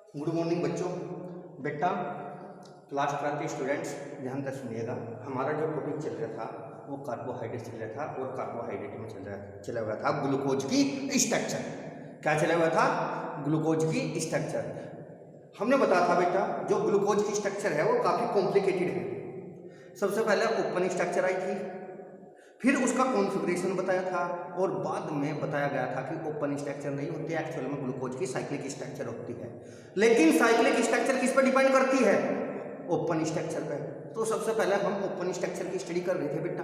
Good morning बच्चों। बेटा class 12 के स्टूडेंट्स ध्यान से सुनिएगा। हमारा जो टॉपिक चल रहा था वो कार्बोहाइड्रेट चल रहा था और कार्बोहाइड्रेट में चला हुआ था ग्लूकोज की स्ट्रक्चर। क्या चला हुआ था? ग्लूकोज की स्ट्रक्चर। हमने बताया था बेटा जो ग्लूकोज की स्ट्रक्चर है वो काफ़ी कॉम्प्लिकेटेड है। सबसे पहले ओपन स्ट्रक्चर आई थी, फिर उसका कॉन्फ़िगरेशन बताया था और बाद में बताया गया था कि ओपन स्ट्रक्चर नहीं होती है, एक्चुअल में ग्लूकोज की साइक्लिक स्ट्रक्चर होती है। लेकिन साइक्लिक स्ट्रक्चर किस पर डिपेंड करती है? ओपन स्ट्रक्चर पे। तो सबसे पहले हम ओपन स्ट्रक्चर की स्टडी कर रहे थे बेटा,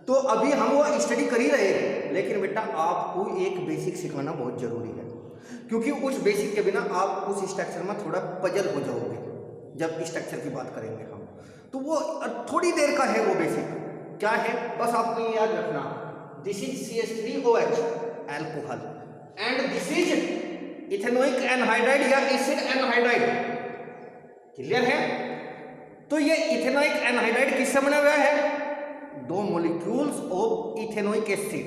तो अभी हम वो स्टडी कर ही रहे हैं। लेकिन बेटा आपको एक बेसिक सिखाना बहुत जरूरी है, क्योंकि उस बेसिक के बिना आप उस स्ट्रक्चर में थोड़ा पजल हो जाओगे। जब स्ट्रक्चर की बात करेंगे हम, तो वो थोड़ी देर का है वो बेसिक। क्या है बस आपको ये याद रखना, this is CH3OH alcohol and this is ethanoic anhydride या एसिड एनहाइड्राइड। क्लियर है? तो ये इथेनोइक एनहाइड्राइड किससे बना हुआ है? दो मॉलिक्यूल्स ऑफ इथेनोइक एसिड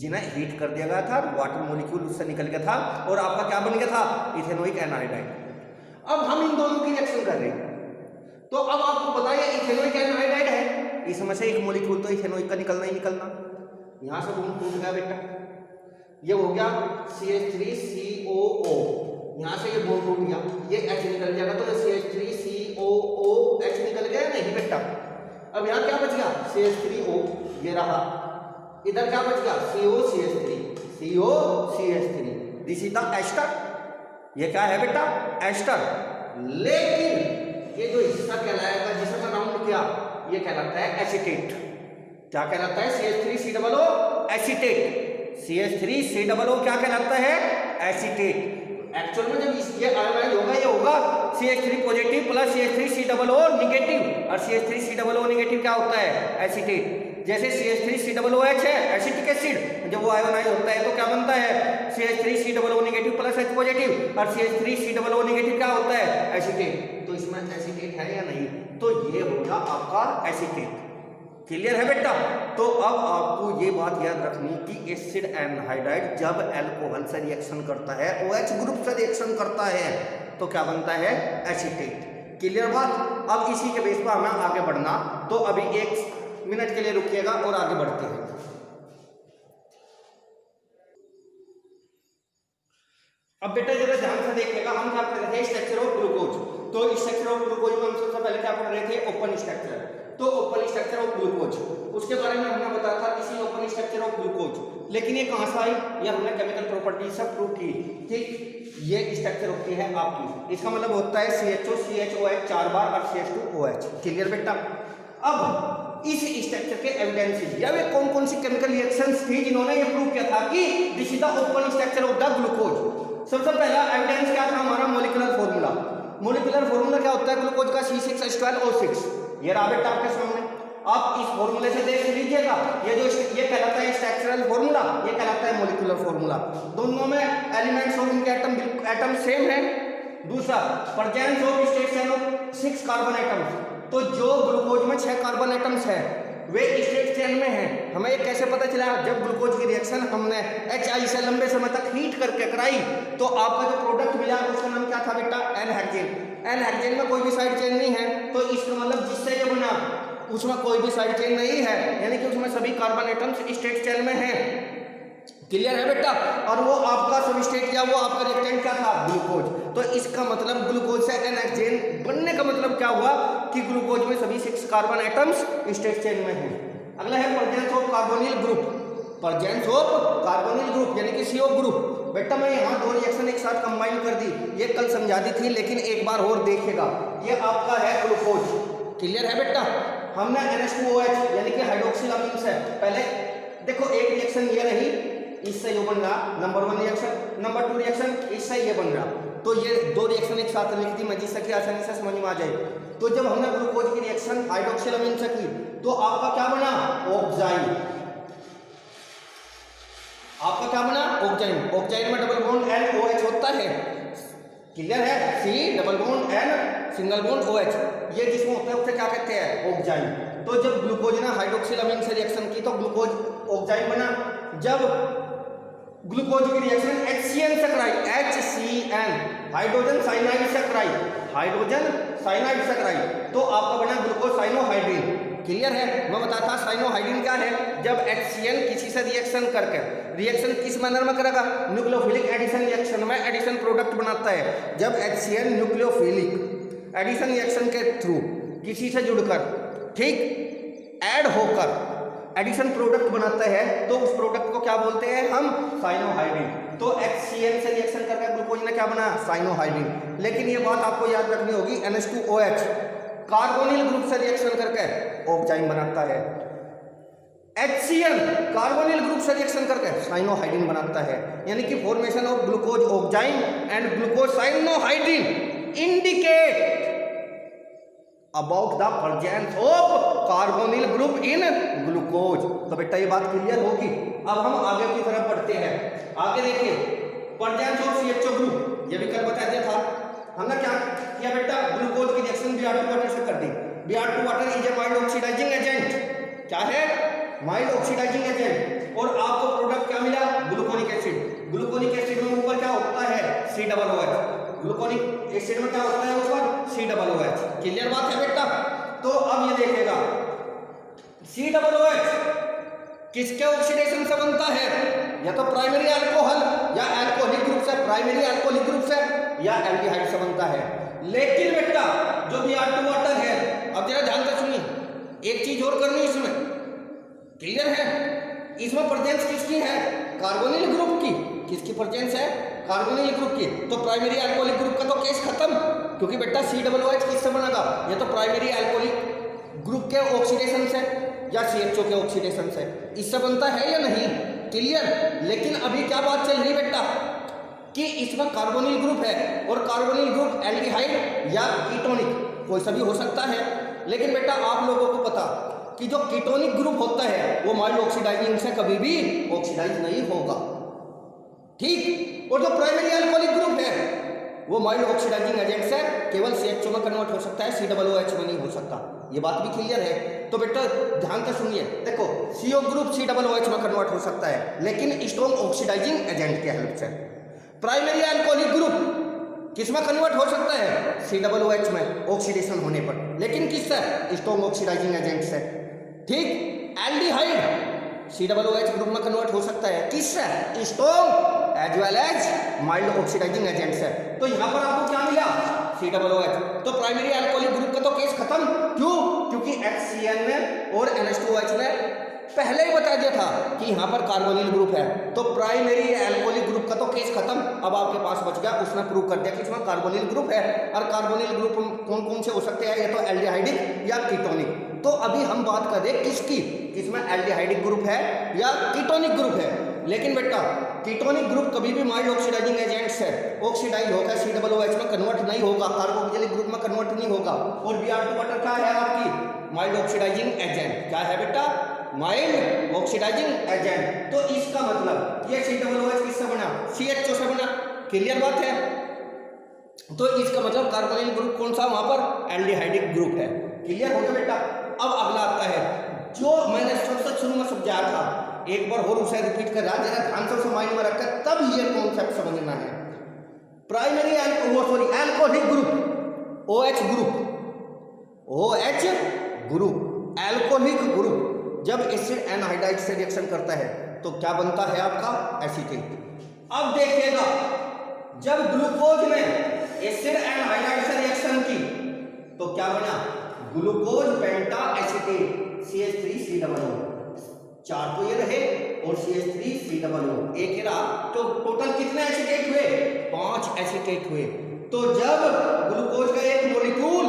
जिन्हें हीट कर दिया गया था, वाटर मॉलिक्यूल उससे निकल गया था और आपका क्या बन गया था? Ethanoic anhydride. अब हम इन दोनों की रिएक्शन कर रहे हैं, तो अब आपको पता है इथेनोइक एनहाइड्राइड है, इसमें से एक मॉलिक्यूल तो इथेनोइक का निकलना ही निकलना। यहां से बॉन्ड टूट गया बेटा, ये हो गया CH3COO। यहां से ये बॉन्ड टूट गया, ये H निकल जाएगा तो CH3COOH निकल गया नहीं बेटा। अब यहां क्या बच गया? CH3O, ये रहा। इधर क्या बच गया? COCH3। This is the ester. ये क्या है बेटा? एस्टर। लेकिन ये जो हिस्सा कहलाएगा जिसे मैं राउंड किया, ये कहलाता है एसीटेट। क्या कहलाता है? CH3COO acetate. CH3COO क्या कहलाता है? एसीटेट। एक्चुअल में जब ये आयोनाइज होगा, ये होगा CH3 positive plus CH3COO negative, और CH3COO नेगेटिव क्या होता है? एसीटेट। जैसे CH3COOH है एसिटिक एसिड, जब वो आयोनाइज होता है तो क्या बनता है? CH3COO negative plus H positive, और CH3COO नेगेटिव क्या होता है? एसीटेट। तो इसमें एसीटेट है या नहीं? तो ये हो गया आपका एसीटेट। क्लियर है बेटा? तो अब आपको ये बात याद रखनी कि एसिड एनहाइड्राइड जब अल्कोहल से रिएक्शन करता है, OH ग्रुप से रिएक्शन करता है, तो क्या बनता है? एसीटेट। क्लियर बात? अब इसी के बेस पर हमें आगे बढ़ना, तो अभी 1 मिनट के लिए रुकिएगा और आगे बढ़ते हैं। अब बेटा जरा ध्यान से देखिएगा, हम क्या पढ़ रहे थे? Structure of glucose. तो स्ट्रक्चर ऑफ ग्लूकोज में हम सबसे पहले क्या पढ़ रहे थे? Open structure. तो ओपन स्ट्रक्चर ऑफ ग्लूकोज, उसके बारे में हमने बताया था किसी ओपन स्ट्रक्चर ऑफ ग्लूकोज। लेकिन ये कहां से आई? ये हमने केमिकल प्रॉपर्टीज से प्रूव की। ठीक, ये स्ट्रक्चर होती है आपकी, इसका मतलब होता है CHO CHOH 4 बार और CH2OH। क्लियर बेटा? अब इस स्ट्रक्चर के एविडेंसेस या वे कौन कौन सी केमिकल रिएक्शंस थी जिन्होंने ये प्रूव किया था कि this is the open structure of the glucose. सबसे पहला एविडेंस क्या था हमारा? Molecular formula. मॉलिक्यूलर फार्मूला क्या होता है ग्लूकोज का? C6H12O6। ये रहा बेटा आपके सामने। आप इस फार्मूले से देख लीजिएगा, ये कहलाता है स्ट्रक्चरल फार्मूला, ये कहलाता है मॉलिक्यूलर फार्मूला। दोनों में एलिमेंट्स और उनके एटम सेम है। दूसरा, presence of state chain of 6 carbon atoms. तो जो ग्लूकोज में 6 कार्बन एटम्स है वे स्टेट चेन में हैं। हमें ये कैसे पता चला? जब ग्लूकोज की रिएक्शन हमने HI से लंबे समय तक हीट करके कराई, तो आपका जो प्रोडक्ट मिला उसका नाम क्या था बेटा? N-हेक्सेन। N-हेक्सेन में कोई भी साइड चेन नहीं है, तो इसका मतलब जिससे ये बना उसमें कोई भी साइड चेन नहीं है, यानी कि उसमें सभी कार्बन एटम्स स्टेट चेन में हैं। क्लियर है बेटा? और वो आपका सबस्ट्रेट क्या, वो आपका रिएक्टेंट क्या था? ग्लूकोज। तो इसका मतलब ग्लूकोज से N-हेक्सेन बनने का मतलब क्या हुआ कि ग्लूकोज में सभी 6 कार्बन एटम्स स्टेट चेन में हैं। अगला है presence of carbonyl group. Presence of carbonyl group यानी कि CO ग्रुप। बेटा मैं यहाँ 2 रिएक्शन एक साथ कंबाइन कर दी, ये कल समझा दी थी, लेकिन एक बार और देखिएगा। ये आपका है ग्लूकोज। क्लियर है बेटा? हमने NH2OH यानी कि हाइड्रोक्सिल अमीन से पहले देखो एक रिएक्शन ये रही, इससे ये बन रहा नंबर 1 रिएक्शन, नंबर 2 रिएक्शन इससे ये बन रहा। तो ये 2 रिएक्शन एक साथ लिख दी मैं, जिससे कि आसानी से समझ में आ जाए। तो जब हमने ग्लूकोज की रिएक्शन हाइड्रोक्सिल अमीन से की, तो आपका क्या बना? ऑक्साइन। आपका क्या बना? ऑक्साइन। ऑक्साइन में डबल बॉन्ड NOH होता है। क्लियर है? C double bond N single bond OH, ये जिसमें होता है उसे क्या कहते हैं? ऑक्साइन। तो जब ग्लूकोज ने हाइड्रोक्सिल अमीन से रिएक्शन की तो ग्लूकोज ऑक्साइन बना। जब ग्लूकोज की रिएक्शन HCN से कराई, HCN hydrogen cyanide saccharide, hydrogen cyanide saccharide, तो आपका बना ग्लूकोज साइनोहाइड्रिन। क्लियर है? मैं बताता था साइनोहाइड्रिन क्या है, जब HCl किसी से रिएक्शन करके, रिएक्शन किस मैनर में करेगा, न्यूक्लियोफिलिक एडिशन रिएक्शन में एडिशन प्रोडक्ट बनाता है। जब HCl न्यूक्लियोफिलिक एडिशन रिएक्शन के थ्रू किसी से जुड़कर, ठीक, ऐड होकर एडिशन प्रोडक्ट बनाता है, तो उस प्रोडक्ट को क्या बोलते हैं हम, साइनोहाइड्रिन। तो HCl से रिएक्शन करके ग्लूकोज ने क्या बना, साइनोहाइड्रिन। लेकिन ये बात आपको याद रखनी होगी, NH2OH कार्बोनिल ग्रुप से रिएक्शन करके ऑक्जाइन बनाता है, HCl कार्बोनिल ग्रुप से रिएक्शन करके साइनोहाइड्रिन बनाता है। यानी कि formation of glucose oxime and glucose cyanohydrin indicate about the presence of carbonyl group in glucose. तो बेटा ये बात क्लियर होगी। अब हम आगे की तरफ बढ़ते हैं। आगे देखिए, प्रेजेंस ऑफ CHO ग्रुप, ये भी कल बता दिया था हमने। क्या किया बेटा, ग्लूकोज की रिएक्शन Br2 वाटर से कर दी। Br2 water is a mild oxidising agent. क्या है, माइल्ड ऑक्सीडाइजिंग एजेंट। और आपको प्रोडक्ट क्या मिला, ग्लूकोनिक एसिड। ग्लूकोनिक एसिड में ऊपर क्या होता है, COOH। ग्लूकोनिक एसिड में क्या होता है ऊपर, COOH। क्लियर बात है बेटा? तो अब ये देखेगा, COOH किसके ऑक्सीडेशन से बनता है, या तो प्राइमरी अल्कोहल या अल्कोहलिक ग्रुप से, प्राइमरी अल्कोहलिक ग्रुप से या एल्डिहाइड से बनता है। लेकिन बेटा जो Br2 वाटर है, अब जरा ध्यान से सुनिए, एक चीज और करनी इसमें, क्लियर है? इसमें प्रेजेंस किसकी है, कार्बोनिल ग्रुप की। किसकी प्रेजेंस है, कार्बोनिल ग्रुप की। तो प्राइमरी अल्कोहलिक ग्रुप का तो केस खत्म, क्योंकि बेटा COOH किससे बनेगा, या तो प्राइमरी अल्कोहलिक ग्रुप के ऑक्सीडेशन से या CHO के ऑक्सीडेशन से, इससे बनता है या नहीं, क्लियर? लेकिन अभी क्या बात चल रही बेटा, कि इसमें कार्बोनिल ग्रुप है, और कार्बोनिल ग्रुप एल्डिहाइड या कीटोनिक कोई सा भी हो सकता है। लेकिन बेटा आप लोगों को पता कि जो कीटोनिक ग्रुप होता है वो माइल्ड ऑक्सीडाइजिंग से कभी भी ऑक्सीडाइज नहीं होगा, ठीक। और जो प्राइमरी अल्कोहलिक ग्रुप है वो माइल्ड ऑक्सीडाइजिंग एजेंट से केवल CHO में कन्वर्ट हो सकता है, COOH में नहीं हो सकता। ये बात भी क्लियर है? तो बेटा ध्यान से सुनिए, देखो CO ग्रुप COOH में कन्वर्ट हो सकता है, लेकिन स्ट्रॉन्ग ऑक्सीडाइजिंग एजेंट के हेल्प से। प्राइमरी अल्कोहलिक ग्रुप किसमें कन्वर्ट हो सकता है, COOH में ऑक्सीडेशन होने पर, लेकिन किससे, स्ट्रॉन्ग ऑक्सीडाइजिंग एजेंट से, ठीक। एल्डिहाइड COOH ग्रुप में कन्वर्ट हो सकता है, किससे, strong as well as mild oxidising agent से। तो यहां पर आपको क्या मिला, COOH। तो प्राइमरी अल्कोहलिक ग्रुप का तो केस खत्म, क्यों, क्योंकि HCl में और NH2OH में पहले ही बता दिया था कि यहाँ पर कार्बोनिल ग्रुप है। तो प्राइमरी अल्कोहलिक ग्रुप का तो केस खत्म। अब आपके पास बच गया, उसने प्रूव कर दिया कि इसमें कार्बोनिल ग्रुप है। और कार्बोनिल ग्रुप कौन कौन से हो सकते हैं, या तो एल्डिहाइडिक या कीटोनिक। तो अभी हम बात कर रहे हैं किसकी, किसमें एल्डिहाइडिक ग्रुप है या कीटोनिक ग्रुप है। लेकिन बेटा कीटोनिक ग्रुप कभी भी माइल्ड ऑक्सीडाइजिंग एजेंट से ऑक्सीडाइज होकर COOH में कन्वर्ट नहीं होगा, कार्बोक्सिलिक ग्रुप में कन्वर्ट नहीं होगा। और Br2 वाटर क्या है आपकी, माइल्ड ऑक्सीडाइजिंग एजेंट। क्या है बेटा, माइल्ड ऑक्सीडाइजिंग एजेंट। तो इसका मतलब ये COOH किससे बना, CHO से बना। क्लियर बात है? तो इसका मतलब कार्बोनिल ग्रुप कौन सा वहां पर, एल्डिहाइडिक ग्रुप है। क्लियर हो गया बेटा? अब अगला आता है जो मैंने सबसे शुरू में समझाया था, एक बार और उसे रिपीट कर रहा, जरा ध्यान से उसे माइंड में रखकर तब ये कॉन्सेप्ट समझना है। Primary alcoholic group OH group alcoholic group जब एसिड एनहाइड्राइड से रिएक्शन करता है तो क्या बनता है आपका, एसीटेट। अब देखिएगा जब ग्लूकोज ने एसिड एनहाइड्राइड से रिएक्शन की तो क्या बना, ग्लूकोज पेंटा एसीटेट CH3COO। 4 तो ये रहे और CH3COO एक ही रहा, तो टोटल कितने एसीटेट हुए, 5 एसीटेट हुए। तो जब ग्लूकोज का एक मॉलिक्यूल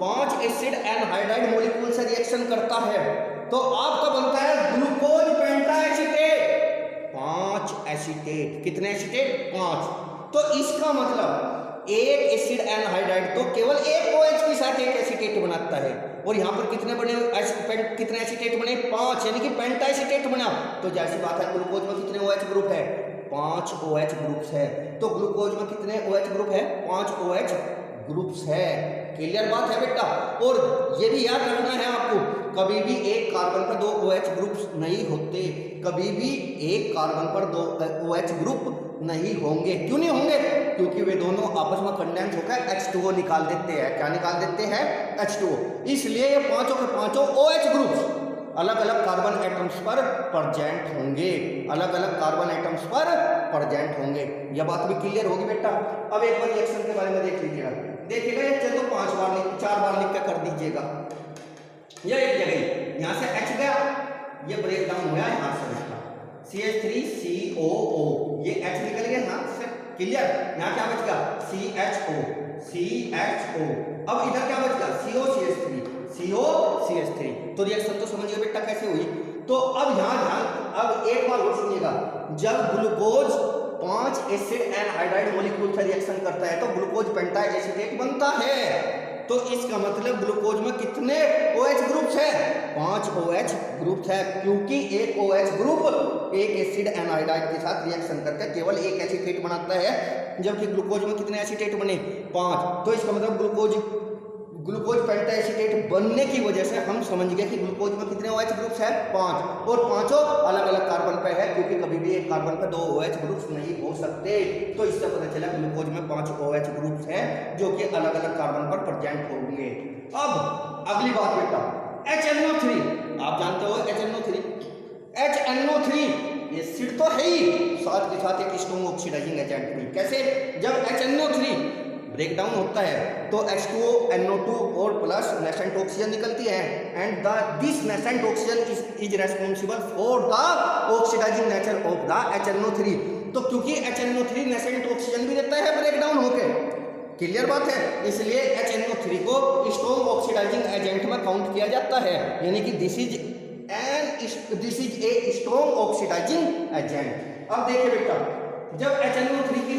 5 एसिड एनहाइड्राइड मॉलिक्यूल से रिएक्शन करता है तो आपका बनता है ग्लूकोज पेंटा एसीटेट, 5 एसीटेट। कितने एसीटेट, 5। तो इसका मतलब एक एसिड एनहाइड्राइड तो केवल एक OH के साथ एक एसीटेट बनाता है, और यहाँ पर कितने बने, कितने एसीटेट बने, 5, यानी कि पेंटा एसीटेट बना। तो जैसी बात है ग्लूकोज में कितने OH ग्रुप है, 5 OH ग्रुप्स है। तो ग्लूकोज में कितने OH ग्रुप है, 5 OH ग्रुप्स है। क्लियर बात है बेटा? और ये भी याद रखना है आपको, कभी भी एक कार्बन पर 2 OH ग्रुप्स नहीं होते, कभी भी एक कार्बन पर 2 OH ग्रुप नहीं होंगे। क्यों नहीं होंगे, क्योंकि वे दोनों आपस में कंडेंस होकर H2O निकाल देते हैं। क्या निकाल देते हैं? H2O। इसलिए ये पांचों के पांचों OH ग्रुप्स अलग अलग कार्बन एटम्स पर प्रेजेंट होंगे, अलग अलग कार्बन एटम्स पर प्रेजेंट होंगे। यह बात भी क्लियर होगी बेटा। अब एक बार रिएक्शन के बारे में देख लीजिएगा। देखिएगा ये चलो 4 बार लिख के कर दीजिएगा। यह एक जगह यहाँ से H गया, ये ब्रेक डाउन हुआ यहाँ से इसका CH3COO, ये H निकल गया यहाँ से, क्लियर। यहाँ क्या बच गया? CHO। अब इधर क्या बच गया? COCH3। तो रिएक्शन तो समझिए बेटा कैसे हुई। तो अब यहाँ ध्यान, अब एक बार और सुनिएगा। जब ग्लूकोज 5 एसिड एनहाइड्राइड मॉलिक्यूल से रिएक्शन करता है तो ग्लूकोज पेंटा एसीटेट बनता है। तो इसका मतलब ग्लूकोज में कितने OH ग्रुप्स है? 5 OH ग्रुप्स है, क्योंकि एक OH ग्रुप एक एसिड एनहाइड्राइड के साथ रिएक्शन करके केवल एक एसीटेट बनाता है, जबकि ग्लूकोज में कितने एसीटेट बने? 5। तो इसका मतलब ग्लूकोज पेंटा एसीटेट बनने की वजह से हम समझ गए कि ग्लूकोज में कितने OH ग्रुप्स है? 5, और पांचों अलग अलग कार्बन पे है, क्योंकि कभी भी एक कार्बन पे 2 OH ग्रुप्स नहीं हो सकते। तो इससे पता चला ग्लूकोज में 5 OH ग्रुप्स है जो कि अलग अलग कार्बन पर प्रेजेंट होंगे। अब अगली बात बेटा, HNO3, आप जानते हो HNO3 एसिड तो है ही, साथ के साथ एक स्ट्रॉन्ग ऑक्सीडाइजिंग एजेंट भी। कैसे? जब HNO3 ब्रेक डाउन होता है तो H2O, NO2 और प्लस नेसेंट ऑक्सीजन निकलती है, and this nascent oxygen is responsible for the oxidising nature of the HNO3। तो क्योंकि HNO3 नेसेंट ऑक्सीजन भी देता है ब्रेक डाउन होके, क्लियर बात है, इसलिए HNO3 को स्ट्रॉन्ग ऑक्सीडाइजिंग एजेंट में काउंट किया जाता है, यानी कि this is a strong oxidising agent. अब देखिए बेटा, जब HNO3 की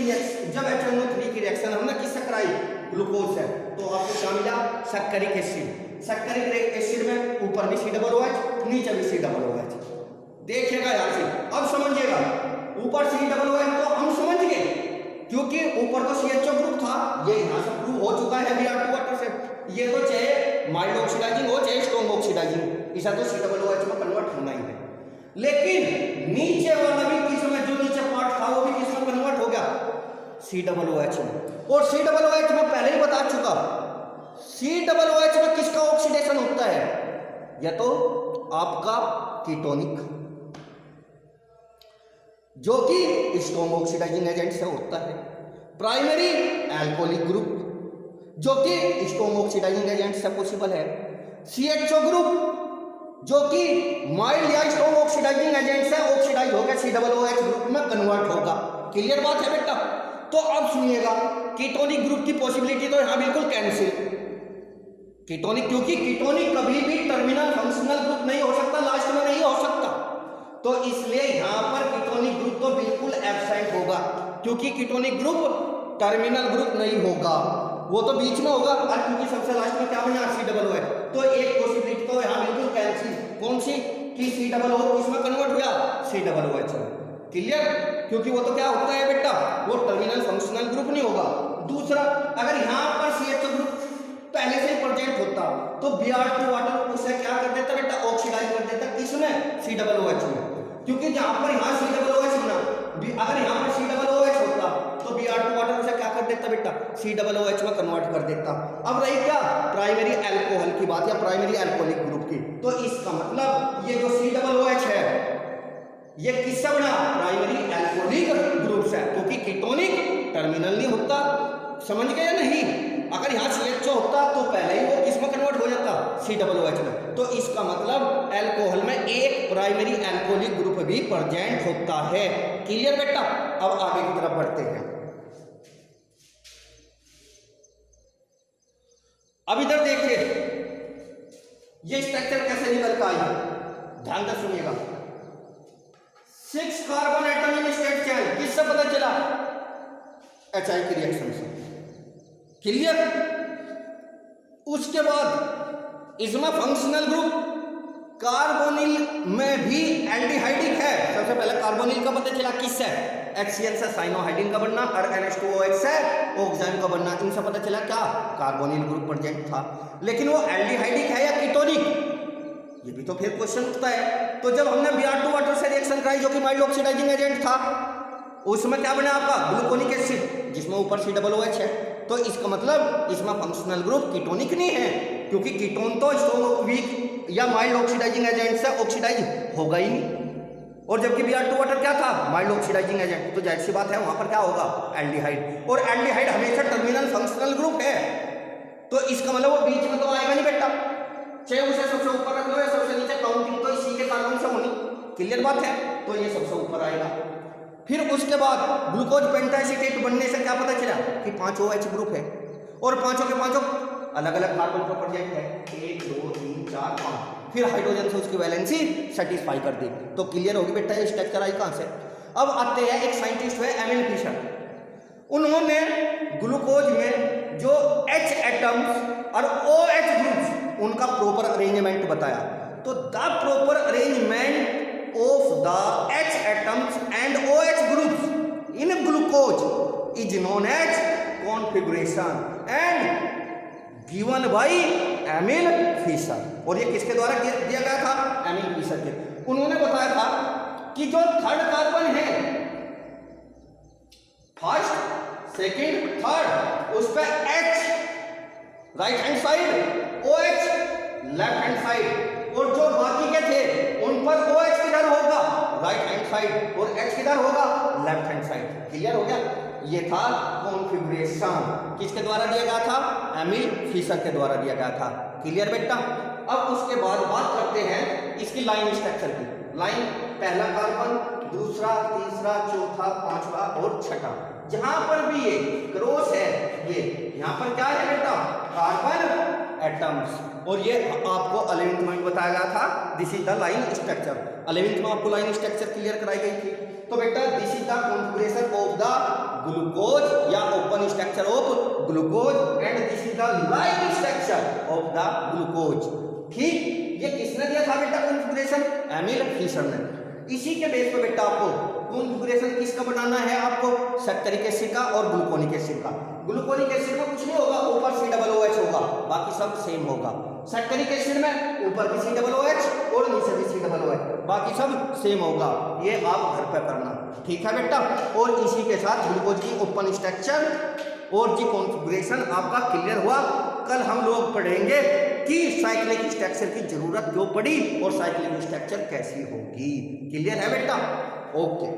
रिएक्शन हमने किससे कराई? ग्लूकोज से, तो आपको क्या मिला? सक्रिक एसिड। सक्रिक एसिड में ऊपर भी COOH, नीचे भी COOH। देखिएगा यहाँ से, अब समझिएगा, ऊपर COOH तो हम समझ गए, क्योंकि ऊपर तो CHO ग्रुप था, ये यहाँ से प्रूव हो चुका है Br2 वाटर से। ये तो चाहे माइल्ड ऑक्सीडाइजिंग हो चाहे स्ट्रॉन्ग ऑक्सीडाइजिंग, इसे तो COOH में कन्वर्ट होना ही है। लेकिन नीचे वाला भी किसमें, जो नीचे पार्ट था वो भी किसमें कन्वर्ट हो गया? COOH में। और COOH में पहले ही बता चुका, COOH में किसका ऑक्सीडेशन होता है? या तो आपका कीटोनिक, जो कि स्ट्रॉन्ग ऑक्सीडाइजिंग एजेंट से होता है, प्राइमरी अल्कोहलिक ग्रुप, जो कि स्ट्रॉन्ग ऑक्सीडाइजिंग एजेंट से पॉसिबल है, CHO ग्रुप, जो कि माइल्ड या स्ट्रॉन्ग ऑक्सीडाइजिंग एजेंट से ऑक्सीडाइज होकर COOH ग्रुप में कन्वर्ट होगा। क्लियर बात है बेटा। तो अब सुनिएगा, कीटोनिक ग्रुप की पॉसिबिलिटी तो यहां बिल्कुल कैंसिल, कीटोनिक, क्योंकि कीटोनिक कभी भी टर्मिनल फंक्शनल ग्रुप नहीं हो सकता, लास्ट में नहीं हो सकता, तो इसलिए यहां पर कीटोनिक ग्रुप तो बिल्कुल एब्सेंट होगा, क्योंकि कीटोनिक ग्रुप टर्मिनल ग्रुप नहीं होगा, वो तो बीच में होगा, और क्योंकि सबसे लास्ट में क्या बना? COOH। तो एक पॉसिबिलिटी तो यहां बिल्कुल कैंसिल, कौन सी? कि COOH इसमें कन्वर्ट हुआ COOH। क्लियर? क्योंकि वो तो क्या होता है बेटा, वो टर्मिनल फंक्शनल ग्रुप नहीं होगा। दूसरा, अगर यहां पर CHO ग्रुप पहले से ही प्रेजेंट होता तो Br2 वाटर उसे क्या कर देता बेटा? ऑक्सीडाइज कर देता, किसमें? COOH में। क्योंकि जहां पर यहां COOH बना, अगर यहां पर COOH होता तो Br2 वाटर उसे क्या कर देता बेटा? COOH में कन्वर्ट कर देता। अब रही क्या? प्राइमरी अल्कोहल की बात, या प्राइमरी अल्कोहलिक ग्रुप की। तो इसका मतलब ये जो COOH है ये किससे बना? प्राइमरी अल्कोहलिक ग्रुप से, क्योंकि कीटोनिक टर्मिनल नहीं होता। समझ गए या नहीं? अगर यहाँ CHO होता तो पहले ही वो किसमें कन्वर्ट हो जाता? COOH में। तो इसका मतलब अल्कोहल में एक प्राइमरी अल्कोहलिक ग्रुप भी प्रेजेंट होता है। क्लियर बेटा? अब आगे की तरफ बढ़ते हैं। अब इधर देखिए ये स्ट्रक्चर कैसे निकल कर आई, ध्यान से सुनिएगा। 6 carbon atom in state chain, किससे पता चला? HI की रिएक्शन से। क्लियर? उसके बाद इसमें फंक्शनल ग्रुप कार्बोनिल में भी एल्डिहाइडिक है। सबसे पहले कार्बोनिल का पता चला किससे? HCl से साइनोहाइडिन का बनना और NH2OH से ऑक्सीजन का बनना। इनसे पता चला क्या? कार्बोनिल ग्रुप प्रेजेंट था। लेकिन वो एल्डिहाइडिक है या कीटोनिक, ये भी तो फिर क्वेश्चन उठता है। तो जब हमने Br2 वाटर से रिएक्शन कराई जो कि माइल्ड ऑक्सीडाइजिंग एजेंट था, उसमें क्या बना आपका? ग्लूकोनिक एसिड, जिसमें ऊपर COOH है, तो इसका मतलब इसमें फंक्शनल ग्रुप कीटोनिक नहीं है, क्योंकि कीटोन तो स्ट्रॉन्ग वीक या माइल्ड ऑक्सीडाइजिंग एजेंट से ऑक्सीडाइज होगा ही नहीं। और जबकि Br2 वाटर क्या था, माइल्ड ऑक्सीडाइजिंग एजेंट, तो जाहिर सी बात है वहां पर क्या होगा, एल्डिहाइड। और एल्डिहाइड हमेशा टर्मिनल फंक्शनल ग्रुप है, तो इसका मतलब वो बीच में तो आएगा नहीं बेटा, चाहे उसे सबसे ऊपर रख लो या सबसे नीचे, काउंटिंग तो इसी के कार्बन से होनी, क्लियर बात है, तो ये सबसे ऊपर आएगा। फिर उसके बाद ग्लूकोज पेंटाएसिटेट बनने से क्या पता चला कि 5 OH ग्रुप है, और पांचों के पांचों अलग अलग कार्बन पर प्रोजेक्ट है, 1 2 3 4 5, फिर हाइड्रोजन से उसकी वैलेंसी सेटिस्फाई कर दी, तो क्लियर होगी बेटा ये स्ट्रक्चर आई कहां से। अब आते हैं, एक साइंटिस्ट है एमिल फिशर, उन्होंने ग्लूकोज में जो H एटम्स और OH ग्रुप्स उनका प्रॉपर अरेंजमेंट बताया, तो the proper arrangement of the H atoms and OH groups in glucose is known as configuration and given by Emil Fischer. और ये किसके द्वारा दिया गया था, एमिल फिशर के। उन्होंने बताया था कि जो थर्ड कार्बन है, फर्स्ट सेकंड थर्ड, उस पर H right hand side, OH left hand side, और जो बाकी के थे उन पर OH किधर होगा, राइट हैंड साइड, और H किधर होगा, लेफ्ट हैंड साइड। क्लियर हो गया, ये था कॉन्फिगरेशन, किसके द्वारा दिया गया था, एमिल फिशर के द्वारा दिया गया था। क्लियर बेटा। अब उसके बाद बात करते हैं इसकी लाइन स्ट्रक्चर की। लाइन, पहला कार्बन, दूसरा, तीसरा, चौथा, पांचवा और छठा, जहां पर भी ये क्रॉस है, ये यहां पर क्या है बेटा, कार्बन एटम्स। और ये आपको 11th में बताया गया था, this is the line structure. 11th में आपको लाइन स्ट्रक्चर क्लियर कराई गई थी। तो बेटा this is the configuration of the glucose या open structure of glucose and this is the line structure of the glucose. ठीक, ये किसने दिया था बेटा कॉन्फिगरेशन, एमिल फिशर ने। इसी के बेस पे बेटा आपको कॉन्फिगरेशन किसका बनाना है, आपको सक्रिक एसिड का और ग्लूकोनिक एसिड का। ग्लूकोनिक एसिड में कुछ नहीं होगा, ऊपर COOH होगा, बाकी सब सेम होगा। सक्रिक एसिड में ऊपर भी COOH और नीचे भी COOH, बाकी सब सेम होगा। ये आप घर पे करना, ठीक है बेटा। और इसी के साथ ग्लूकोज की ओपन स्ट्रक्चर और की कॉन्फिगरेशन आपका क्लियर हुआ। कल हम लोग पढ़ेंगे कि साइक्लिक स्ट्रक्चर की जरूरत क्यों पड़ी और साइक्लिक स्ट्रक्चर कैसी होगी। क्लियर है बेटा, ओके।